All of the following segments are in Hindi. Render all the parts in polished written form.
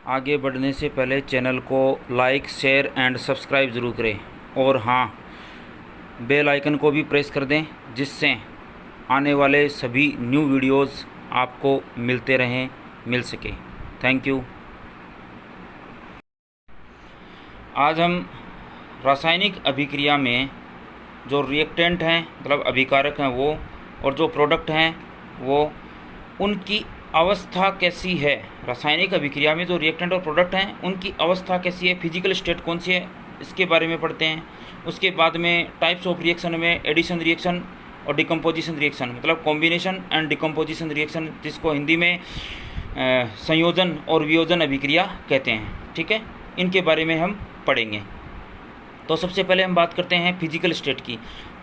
आगे बढ़ने से पहले चैनल को लाइक, शेयर एंड सब्सक्राइब ज़रूर करें और हाँ, बेल आइकन को भी प्रेस कर दें, जिससे आने वाले सभी न्यू वीडियोस आपको मिल सके। Thank you. आज हम रासायनिक अभिक्रिया में जो रिएक्टेंट हैं, मतलब अभिकारक हैं वो, और जो प्रोडक्ट हैं वो, उनकी अवस्था कैसी है। रासायनिक अभिक्रिया में जो रिएक्टेंट और प्रोडक्ट हैं उनकी अवस्था कैसी है, फिजिकल स्टेट कौन सी है, इसके बारे में पढ़ते हैं। उसके बाद में टाइप्स ऑफ रिएक्शन में एडिशन रिएक्शन और डिकम्पोजिशन रिएक्शन, मतलब कॉम्बिनेशन एंड डिकम्पोजिशन रिएक्शन, जिसको हिंदी में संयोजन और वियोजन अभिक्रिया कहते हैं। ठीक है, इनके बारे में हम पढ़ेंगे। तो सबसे पहले हम बात करते हैं फिजिकल स्टेट की।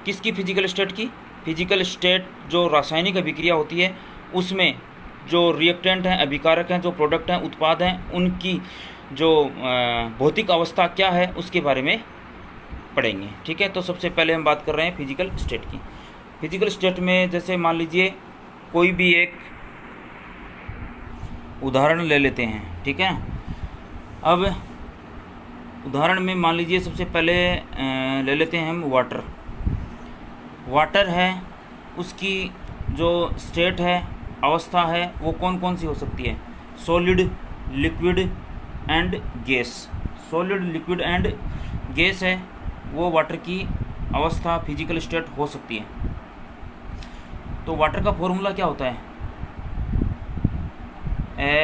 किसकी फिजिकल स्टेट की? फिजिकल स्टेट जो रासायनिक अभिक्रिया होती है उसमें जो रिएक्टेंट हैं, अभिकारक हैं, जो प्रोडक्ट हैं, उत्पाद हैं, उनकी जो भौतिक अवस्था क्या है उसके बारे में पढ़ेंगे। ठीक है, तो सबसे पहले हम बात कर रहे हैं फिजिकल स्टेट की। फिजिकल स्टेट में जैसे मान लीजिए कोई भी एक उदाहरण ले लेते हैं। ठीक है, अब उदाहरण में मान लीजिए सबसे पहले ले लेते हैं हम वाटर। वाटर है, उसकी जो स्टेट है, अवस्था है, वो कौन कौन सी हो सकती है? Solid, liquid and gas. Solid, liquid and gas है वो वाटर की अवस्था, फिजिकल स्टेट हो सकती है। तो वाटर का फॉर्मूला क्या होता है?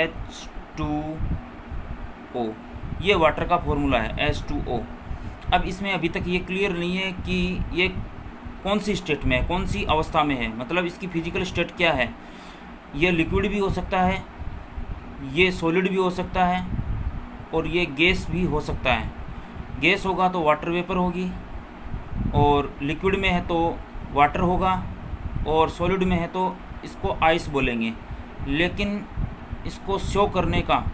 H2O, ये वाटर का फॉर्मूला है H2O। अब इसमें अभी तक ये क्लियर नहीं है कि ये कौन सी स्टेट में है, कौन सी अवस्था में है, मतलब इसकी फिजिकल स्टेट क्या है। ये लिक्विड भी हो सकता है, ये सॉलिड भी हो सकता है, और ये गैस भी हो सकता है। गैस होगा तो वाटर वेपर होगी, और लिक्विड में है तो वाटर होगा, और सॉलिड में है तो इसको आइस बोलेंगे। लेकिन इसको शो करने का,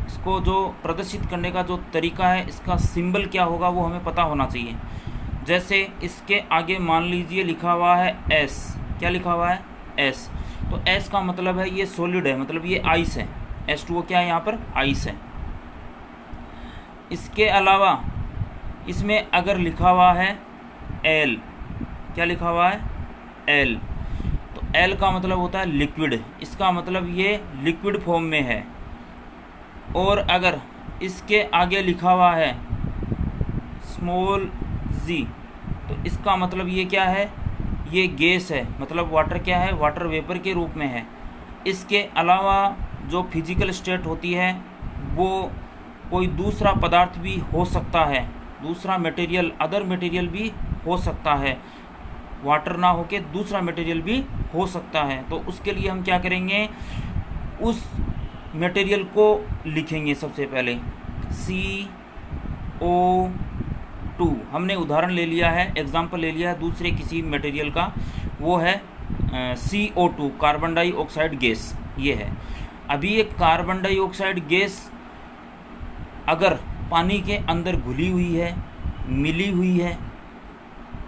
इसको जो प्रदर्शित करने का जो तरीका है, इसका सिंबल क्या होगा वो हमें पता होना चाहिए। जैसे इसके आगे मान लीजिए लिखा हुआ है S। क्या लिखा हुआ है? S। तो S का मतलब है ये सॉलिड है, मतलब ये आइस है। H2O क्या है? यहाँ पर आइस है। इसके अलावा इसमें अगर लिखा हुआ है L, क्या लिखा हुआ है? L, तो L का मतलब होता है लिक्विड, इसका मतलब ये लिक्विड फॉर्म में है। और अगर इसके आगे लिखा हुआ है स्मॉल g, तो इसका मतलब ये क्या है? ये गैस है, मतलब वाटर क्या है? वाटर वेपर के रूप में है। इसके अलावा जो फिजिकल स्टेट होती है वो कोई दूसरा पदार्थ भी हो सकता है, दूसरा मटेरियल, अदर मटेरियल भी हो सकता है। वाटर ना होके दूसरा मटेरियल भी हो सकता है। तो उसके लिए हम क्या करेंगे? उस मटेरियल को लिखेंगे सबसे पहले CO2। हमने उदाहरण ले लिया है, एग्जाम्पल ले लिया है दूसरे किसी मटेरियल का, वो है CO2, कार्बन डाइऑक्साइड गैस। ये है। अभी ये कार्बन डाइऑक्साइड गैस अगर पानी के अंदर घुली हुई है, मिली हुई है,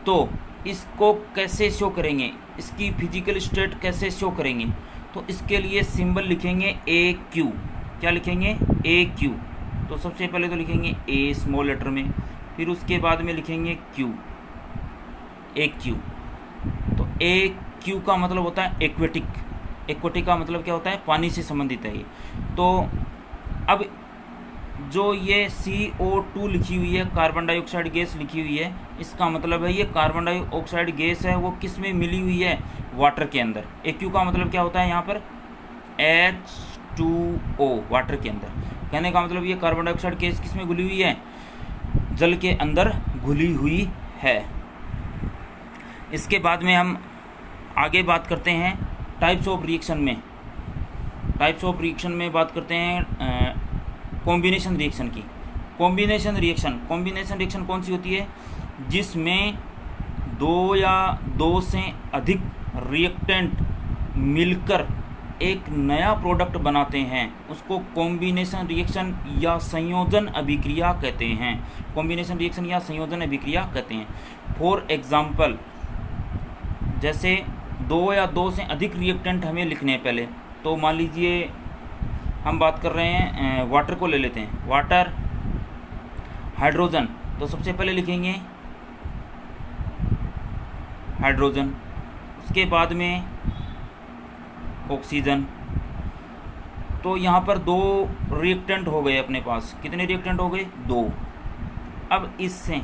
तो इसको कैसे शो करेंगे? इसकी फिजिकल स्टेट कैसे शो करेंगे? तो इसके लिए सिंबल लिखेंगे AQ। क्या लिखेंगे? AQ। तो सबसे पहले तो लिखेंगे A स्मॉल लेटर में, फिर उसके बाद में लिखेंगे Q, AQ। तो AQ का मतलब होता है एक्वेटिक। एक्वेटिक का मतलब क्या होता है? पानी से संबंधित है ये। तो अब जो ये CO2 लिखी हुई है, कार्बन डाइऑक्साइड गैस लिखी हुई है, इसका मतलब है ये कार्बन डाइऑक्साइड गैस है, वो किस में मिली हुई है? वाटर के अंदर। AQ का मतलब क्या होता है यहाँ पर? H2O, वाटर के अंदर। कहने का मतलब ये कार्बन डाइऑक्साइड गैस किस में घुली हुई है? जल के अंदर घुली हुई है। इसके बाद में हम आगे बात करते हैं टाइप्स ऑफ रिएक्शन में। टाइप्स ऑफ रिएक्शन में बात करते हैं कॉम्बिनेशन रिएक्शन की। कॉम्बिनेशन रिएक्शन कौन सी होती है? जिसमें दो या दो से अधिक रिएक्टेंट मिलकर एक नया प्रोडक्ट बनाते हैं, उसको कॉम्बिनेशन रिएक्शन या संयोजन अभिक्रिया कहते हैं। कॉम्बिनेशन रिएक्शन या संयोजन अभिक्रिया कहते हैं। फॉर एग्जाम्पल, जैसे दो या दो से अधिक रिएक्टेंट हमें लिखने हैं पहले, तो मान लीजिए हम बात कर रहे हैं वाटर को ले लेते हैं, वाटर, हाइड्रोजन, तो सबसे पहले लिखेंगे हाइड्रोजन, उसके बाद में ऑक्सीजन। तो यहाँ पर 2 रिएक्टेंट हो गए अपने पास। कितने रिएक्टेंट हो गए? 2। अब इससे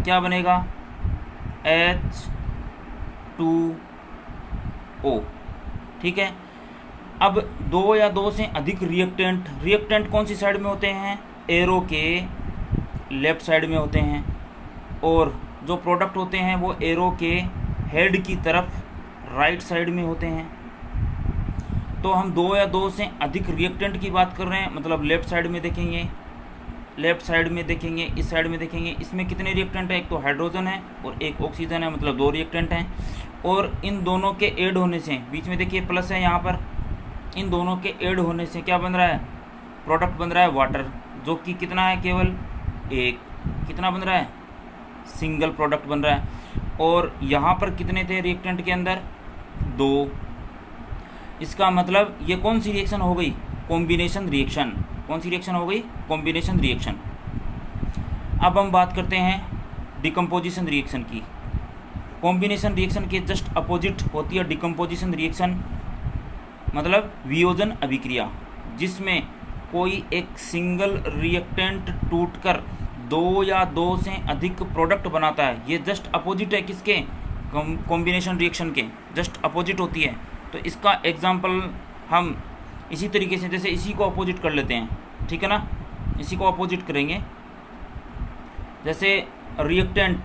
क्या बनेगा? H2O। ठीक है। अब 2 या 2 से अधिक रिएक्टेंट कौन सी साइड में होते हैं? एरो के लेफ्ट साइड में होते हैं, और जो प्रोडक्ट होते हैं वो एरो के हेड की तरफ राइट साइड में होते हैं। तो हम 2 या 2 से अधिक रिएक्टेंट की बात कर रहे हैं, मतलब लेफ्ट साइड में देखेंगे, इस साइड में देखेंगे। इसमें कितने रिएक्टेंट हैं? एक तो हाइड्रोजन है और एक ऑक्सीजन है, मतलब 2 रिएक्टेंट हैं। और इन दोनों के ऐड होने से, बीच में देखिए प्लस है यहाँ पर, इन दोनों के ऐड होने से क्या बन रहा है? प्रोडक्ट बन रहा है वाटर, जो कि कितना है? केवल एक। कितना बन रहा है? सिंगल प्रोडक्ट बन रहा है। और यहाँ पर कितने थे रिएक्टेंट के अंदर? 2। इसका मतलब ये कौन सी रिएक्शन हो गई? Combination reaction. कौन सी रिएक्शन हो गई? Combination reaction. अब हम बात करते हैं डिकम्पोजिशन रिएक्शन की। कॉम्बिनेशन रिएक्शन के जस्ट अपोजिट होती है डिकम्पोजिशन रिएक्शन, मतलब वियोजन अभिक्रिया, जिसमें कोई एक सिंगल रिएक्टेंट टूटकर 2 या 2 से अधिक प्रोडक्ट बनाता है। ये जस्ट अपोजिट है किसके? कॉम्बिनेशन रिएक्शन के जस्ट अपोजिट होती है। तो इसका एग्जाम्पल हम इसी तरीके से, जैसे इसी को अपोजिट कर लेते हैं, ठीक है ना। इसी को अपोजिट करेंगे, जैसे रिएक्टेंट,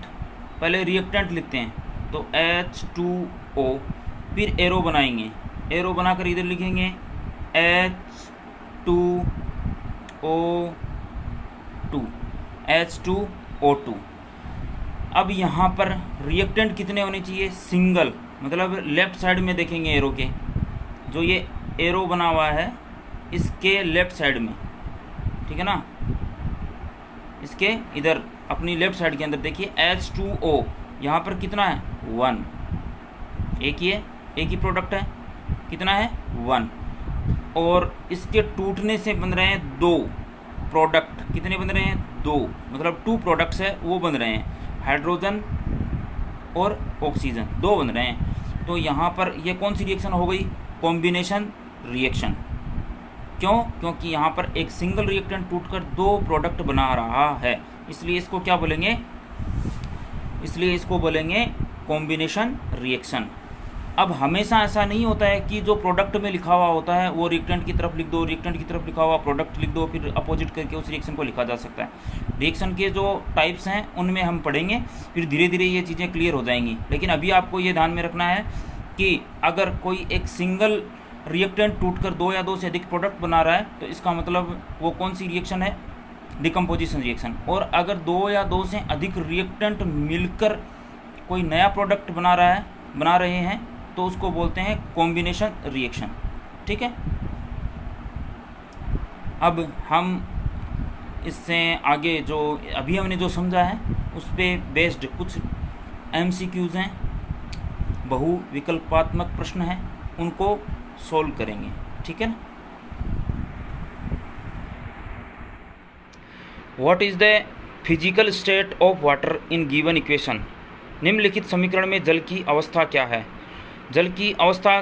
पहले रिएक्टेंट लिखते हैं तो H2O, फिर एरो बनाएंगे, एरो बनाकर इधर लिखेंगे H2O2। अब यहाँ पर रिएक्टेंट कितने होने चाहिए? सिंगल, मतलब लेफ़्ट साइड में देखेंगे एरो के, जो ये एरो बना हुआ है इसके लेफ़्ट साइड में, ठीक है ना। इसके इधर अपनी लेफ़्ट साइड के अंदर देखिए H2O, यहाँ पर कितना है? 1। एक ही है, एक ही प्रोडक्ट है। कितना है? 1। और इसके टूटने से बन रहे हैं 2 प्रोडक्ट। कितने बन रहे हैं? 2, मतलब 2 प्रोडक्ट्स है वो बन रहे हैं, हाइड्रोजन और ऑक्सीजन, 2 बन रहे हैं। तो यहाँ पर ये कौन सी रिएक्शन हो गई? Combination reaction. क्यों? क्योंकि यहाँ पर एक सिंगल रिएक्टेंट टूटकर 2 प्रोडक्ट बना रहा है, इसलिए इसको क्या बोलेंगे? इसलिए इसको बोलेंगे कॉम्बिनेशन रिएक्शन। अब हमेशा ऐसा नहीं होता है कि जो प्रोडक्ट में लिखा हुआ होता है वो रिएक्टेंट की तरफ लिख दो, रिएक्टेंट की तरफ लिखा हुआ प्रोडक्ट लिख दो, फिर अपोजिट करके उस रिएक्शन को लिखा जा सकता है। रिएक्शन के जो टाइप्स हैं उनमें हम पढ़ेंगे, फिर धीरे धीरे ये चीज़ें क्लियर हो जाएंगी। लेकिन अभी आपको ये ध्यान में रखना है कि अगर कोई एक सिंगल रिएक्टेंट टूटकर 2 या 2 से अधिक प्रोडक्ट बना रहा है तो इसका मतलब वो कौन सी रिएक्शन है? Decomposition reaction. और अगर 2 या 2 से अधिक रिएक्टेंट मिलकर कोई नया प्रोडक्ट बना रहे हैं तो उसको बोलते हैं कॉम्बिनेशन रिएक्शन, ठीक है। अब हम इससे आगे जो अभी हमने जो समझा है उस पे बेस्ड कुछ MCQs हैं, बहु विकल्पात्मक प्रश्न हैं, उनको सॉल्व करेंगे, ठीक है ना। What is the physical state of water in given equation? निम्नलिखित समीकरण में जल की अवस्था क्या है? जल की अवस्था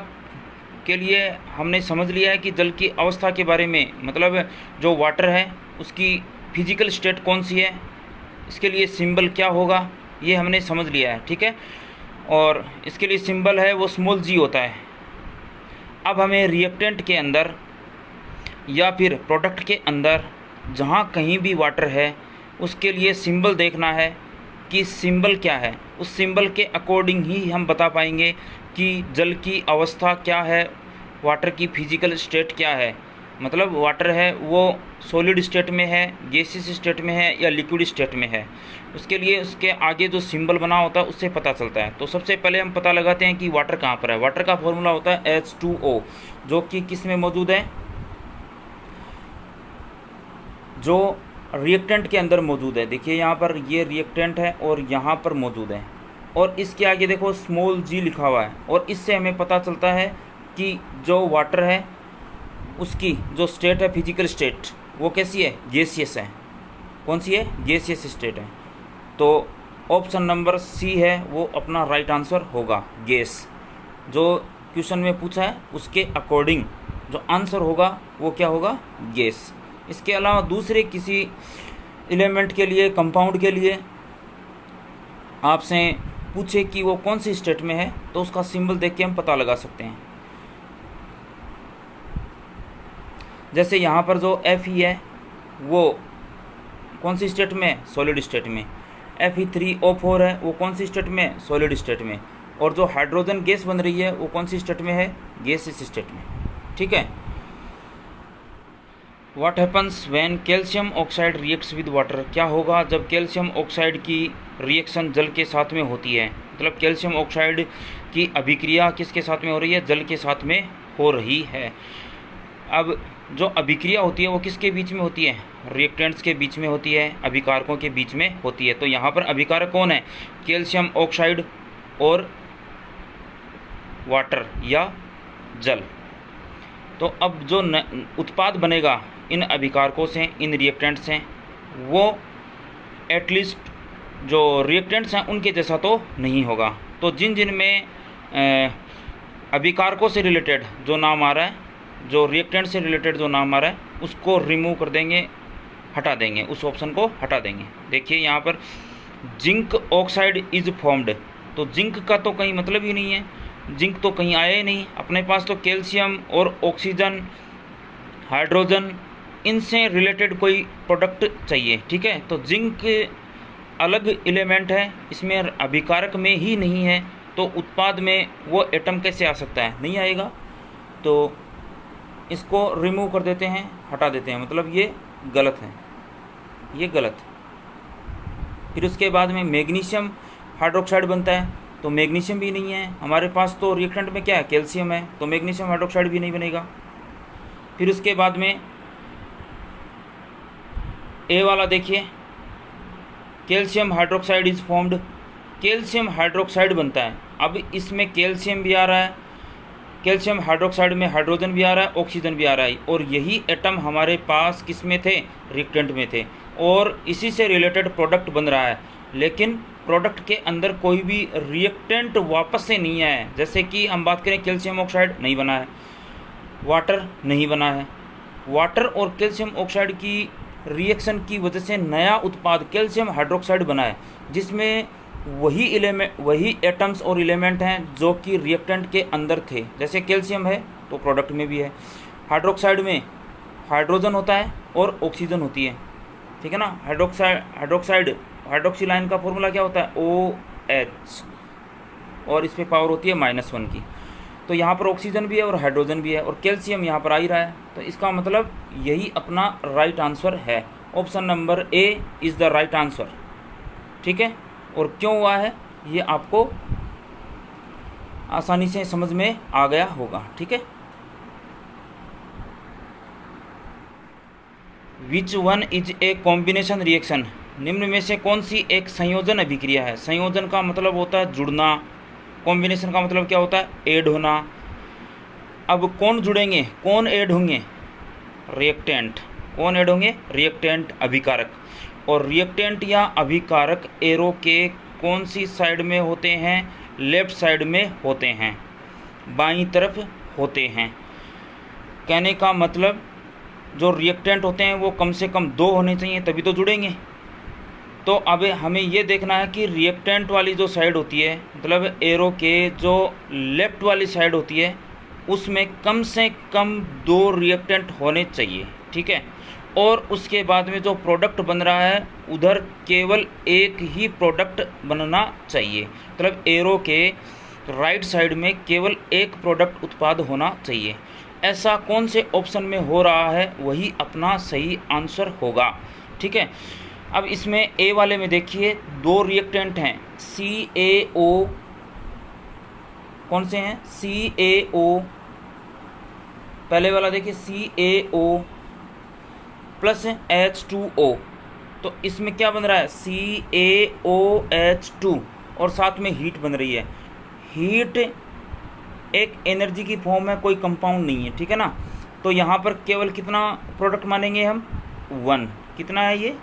के लिए हमने समझ लिया है कि जल की अवस्था के बारे में, मतलब जो वाटर है उसकी फिजिकल स्टेट कौन सी है, इसके लिए सिंबल क्या होगा, ये हमने समझ लिया है, ठीक है। और इसके लिए सिंबल है वो स्मॉल g होता है। अब हमें रिएक्टेंट के अंदर या फिर प्रोडक्ट के अंदर जहाँ कहीं भी वाटर है उसके लिए सिंबल देखना है कि सिंबल क्या है। उस सिंबल के अकॉर्डिंग ही हम बता पाएंगे कि जल की अवस्था क्या है, वाटर की फिजिकल स्टेट क्या है। मतलब वाटर है वो सॉलिड स्टेट में है, गैसियस स्टेट में है या लिक्विड स्टेट में है, उसके लिए उसके आगे जो सिंबल बना होता है उससे पता चलता है। तो सबसे पहले हम पता लगाते हैं कि वाटर कहाँ पर है। वाटर का फॉर्मूला होता है H2O, जो कि किस में मौजूद है? जो रिएक्टेंट के अंदर मौजूद है। देखिए यहाँ पर ये रिएक्टेंट है और यहाँ पर मौजूद है, और इसके आगे देखो स्मॉल g लिखा हुआ है, और इससे हमें पता चलता है कि जो वाटर है उसकी जो स्टेट है, फिजिकल स्टेट, वो कैसी है? गैसियस है। कौन सी है? गैसियस स्टेट है। तो ऑप्शन नंबर सी है वो अपना राइट आंसर होगा, गैस। जो क्वेश्चन में पूछा है उसके अकॉर्डिंग जो आंसर होगा वो क्या होगा? गैस। इसके अलावा दूसरे किसी एलिमेंट के लिए, कंपाउंड के लिए आपसे पूछे कि वो कौन सी स्टेट में है, तो उसका सिंबल देख के हम पता लगा सकते हैं। जैसे यहाँ पर जो Fe है वो कौन सी स्टेट में? सॉलिड स्टेट में। Fe3O4 है वो कौन सी स्टेट में? सॉलिड स्टेट में। और जो हाइड्रोजन गैस बन रही है वो कौन सी स्टेट में है? गैसियस स्टेट में। ठीक है। What happens when calcium oxide reacts with water? क्या होगा जब कैल्शियम ऑक्साइड की रिएक्शन जल के साथ में होती है? मतलब कैल्शियम ऑक्साइड की अभिक्रिया किसके साथ में हो रही है? जल के साथ में हो रही है। अब जो अभिक्रिया होती है वो किसके बीच में होती है? रिएक्टेंट्स के बीच में होती है, अभिकारकों के बीच में होती है। तो यहाँ पर अभिकारक कौन है? कैल्शियम ऑक्साइड और वाटर या जल। तो अब जो उत्पाद बनेगा इन अभिकारकों से, इन रिएक्टेंट से, वो एटलीस्ट जो रिएक्टेंट्स हैं उनके जैसा तो नहीं होगा। तो जिन जिन में अभिकारकों से रिलेटेड जो नाम आ रहा है, जो रिएक्टेंट से रिलेटेड जो नाम आ रहा है, उसको रिमूव कर देंगे, हटा देंगे, उस ऑप्शन को हटा देंगे। देखिए यहाँ पर जिंक ऑक्साइड इज फॉर्म्ड, तो जिंक का तो कहीं मतलब ही नहीं है, जिंक तो कहीं आया ही नहीं। अपने पास तो कैल्शियम और ऑक्सीजन, हाइड्रोजन, इनसे रिलेटेड कोई प्रोडक्ट चाहिए। ठीक है। तो जिंक अलग एलिमेंट है, इसमें अभिकारक में ही नहीं है, तो उत्पाद में वो एटम कैसे आ सकता है? नहीं आएगा। तो इसको रिमूव कर देते हैं, हटा देते हैं, मतलब ये गलत है, ये गलत। फिर उसके बाद में मैग्नीशियम हाइड्रोक्साइड बनता है, तो मैग्नीशियम भी नहीं है हमारे पास। तो रिएक्टेंट में क्या है? कैल्शियम है, तो मैग्नीशियम हाइड्रोक्साइड भी नहीं बनेगा। फिर उसके बाद में ए वाला देखिए, calcium hydroxide is formed, calcium hydroxide बनता है। अब इसमें कैल्शियम भी आ रहा है, कैल्शियम हाइड्रोक्साइड में हाइड्रोजन भी आ रहा है, ऑक्सीजन भी आ रहा है, और यही एटम हमारे पास किस में थे? रिएक्टेंट में थे, और इसी से रिलेटेड प्रोडक्ट बन रहा है। लेकिन प्रोडक्ट के अंदर कोई भी रिएक्टेंट वापस से नहीं आया है। जैसे कि हम बात करें, कैल्शियम ऑक्साइड नहीं बना है, वाटर नहीं बना है। वाटर और कैल्शियम ऑक्साइड की रिएक्शन की वजह से नया उत्पाद कैल्शियम हाइड्रोक्साइड बना है, जिसमें वही एलिमेंट, वही एटम्स और एलिमेंट हैं जो कि रिएक्टेंट के अंदर थे। जैसे कैल्शियम है तो प्रोडक्ट में भी है, हाइड्रोक्साइड में हाइड्रोजन होता है और ऑक्सीजन होती है। ठीक है ना। हाइड्रोक्साइड हाइड्रोक्सी लाइन का फॉर्मूला क्या होता है? OH, और इस पर पावर होती है -1 की। तो यहाँ पर ऑक्सीजन भी है और हाइड्रोजन भी है, और कैल्शियम यहाँ पर आ ही रहा है। तो इसका मतलब यही अपना राइट आंसर है। Option number A is the right answer. ठीक है। और क्यों हुआ है ये आपको आसानी से समझ में आ गया होगा। ठीक है। Which one is a combination reaction? निम्न में से कौन सी एक संयोजन अभिक्रिया है? संयोजन का मतलब होता है जुड़ना, कॉम्बिनेशन का मतलब क्या होता है? ऐड होना। अब कौन जुड़ेंगे, कौन ऐड होंगे? रिएक्टेंट। कौन ऐड होंगे? रिएक्टेंट, अभिकारक। और रिएक्टेंट या अभिकारक एरो के कौन सी साइड में होते हैं? लेफ्ट साइड में होते हैं, बाईं तरफ होते हैं। कहने का मतलब जो रिएक्टेंट होते हैं वो कम से कम 2 होने चाहिए, तभी तो जुड़ेंगे। तो अब हमें ये देखना है कि रिएक्टेंट वाली जो साइड होती है, मतलब एरो के जो लेफ़्ट वाली साइड होती है, उसमें कम से कम 2 रिएक्टेंट होने चाहिए। ठीक है। और उसके बाद में जो प्रोडक्ट बन रहा है उधर केवल एक ही प्रोडक्ट बनना चाहिए, मतलब एरो के राइट साइड में केवल एक प्रोडक्ट उत्पाद होना चाहिए। ऐसा कौन से ऑप्शन में हो रहा है वही अपना सही आंसर होगा। ठीक है। अब इसमें ए वाले में देखिए 2 रिएक्टेंट हैं, CaO, कौन से हैं? CaO, पहले वाला देखिए CaO प्लस H2O, तो इसमें क्या बन रहा है? CaOH2, और साथ में हीट बन रही है। हीट एक एनर्जी की फॉर्म है, कोई कंपाउंड नहीं है। ठीक है ना। तो यहाँ पर केवल कितना प्रोडक्ट मानेंगे हम, 1। कितना है ये,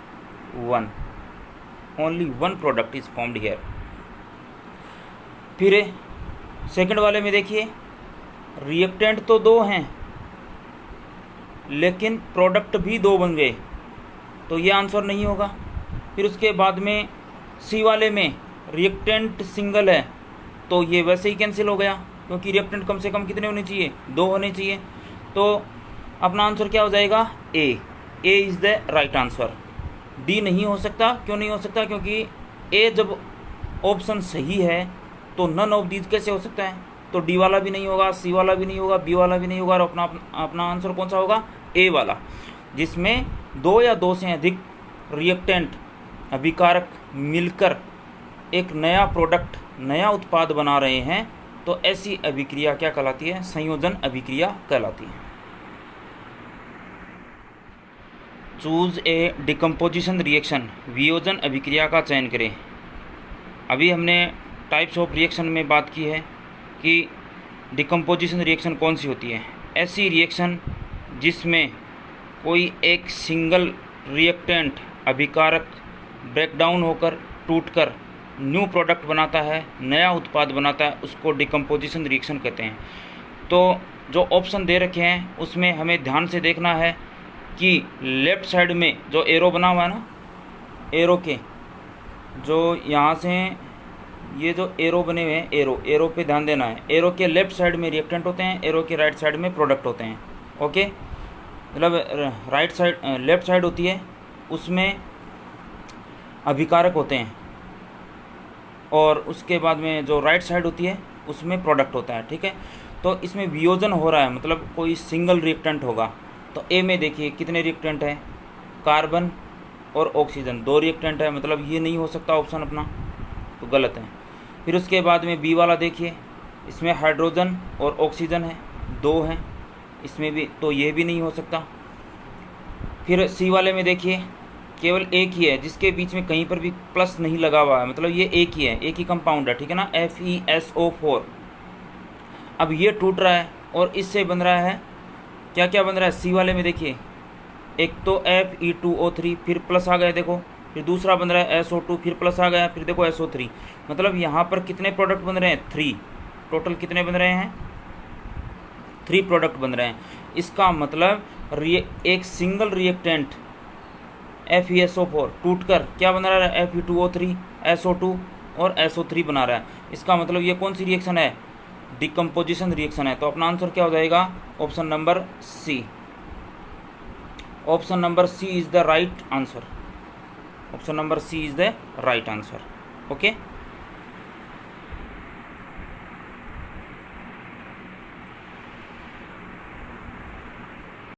1। Only 1 product is formed here. फिर सेकंड वाले में देखिए, रिएक्टेंट तो 2 हैं लेकिन प्रोडक्ट भी 2 बन गए, तो ये आंसर नहीं होगा। फिर उसके बाद में सी वाले में रिएक्टेंट सिंगल है, तो ये वैसे ही कैंसिल हो गया, क्योंकि रिएक्टेंट कम से कम कितने होने चाहिए, 2 होने चाहिए। तो अपना आंसर क्या हो जाएगा, A is the right answer. D नहीं हो सकता। क्यों नहीं हो सकता, क्योंकि ए जब ऑप्शन सही है तो नन ऑफ दीज कैसे हो सकता है, तो डी वाला भी नहीं होगा, सी वाला भी नहीं होगा, बी वाला भी नहीं होगा, और अपना आंसर कौन सा होगा, ए वाला, जिसमें 2 या 2 से अधिक रिएक्टेंट अभिकारक मिलकर एक नया प्रोडक्ट, नया उत्पाद बना रहे हैं, तो ऐसी अभिक्रिया क्या कहलाती है, संयोजन अभिक्रिया कहलाती है। चूज ए डिकम्पोजिशन रिएक्शन, वियोजन अभिक्रिया का चयन करें। अभी हमने टाइप्स ऑफ रिएक्शन में बात की है कि डिकम्पोजिशन रिएक्शन कौन सी होती है, ऐसी रिएक्शन जिसमें कोई एक सिंगल रिएक्टेंट अभिकारक ब्रेकडाउन होकर टूटकर न्यू प्रोडक्ट बनाता है, नया उत्पाद बनाता है, उसको डिकम्पोजिशन रिएक्शन कहते हैं। तो जो ऑप्शन दे रखे हैं उसमें हमें ध्यान से देखना है कि लेफ़्ट साइड में जो एरो बना हुआ है ना, एरो के जो यहाँ से ये जो एरो बने हुए हैं, एरो पे ध्यान देना है। एरो के लेफ़्ट साइड में रिएक्टेंट होते हैं, एरो के राइट साइड में प्रोडक्ट होते हैं। ओके, मतलब राइट साइड, लेफ़्ट साइड होती है उसमें अभिकारक होते हैं, और उसके बाद में जो राइट साइड होती है उसमें प्रोडक्ट होता है। ठीक है, तो इसमें वियोजन हो रहा है, मतलब कोई सिंगल रिएक्टेंट होगा। तो ए में देखिए कितने रिएक्टेंट हैं, कार्बन और ऑक्सीजन, 2 रिएक्टेंट है, मतलब ये नहीं हो सकता ऑप्शन अपना, तो गलत है। फिर उसके बाद में बी वाला देखिए, इसमें हाइड्रोजन और ऑक्सीजन है, 2 हैं, इसमें भी, तो ये भी नहीं हो सकता। फिर सी वाले में देखिए केवल एक ही है, जिसके बीच में कहीं पर भी प्लस नहीं लगा हुआ है, मतलब ये एक ही है, एक ही कंपाउंड है। ठीक है ना, FeSO4। अब ये टूट रहा है और इससे बन रहा है, क्या क्या बन रहा है, सी वाले में देखिए, एक तो Fe2O3, फिर प्लस आ गया देखो, फिर दूसरा बन रहा है SO2, फिर प्लस आ गया, फिर देखो SO3। मतलब यहाँ पर कितने प्रोडक्ट बन रहे हैं, 3। टोटल कितने बन रहे हैं, 3 प्रोडक्ट बन रहे हैं। इसका मतलब एक सिंगल रिएक्टेंट FeSO4 टूटकर क्या बना रहा है, Fe2O3, SO2 और SO3 बना रहा है। इसका मतलब ये कौन सी रिएक्शन है, डिकम्पोजिशन रिएक्शन है। तो अपना आंसर क्या हो जाएगा, option number C. Option number C is the right answer. Option number C is the right answer. Okay.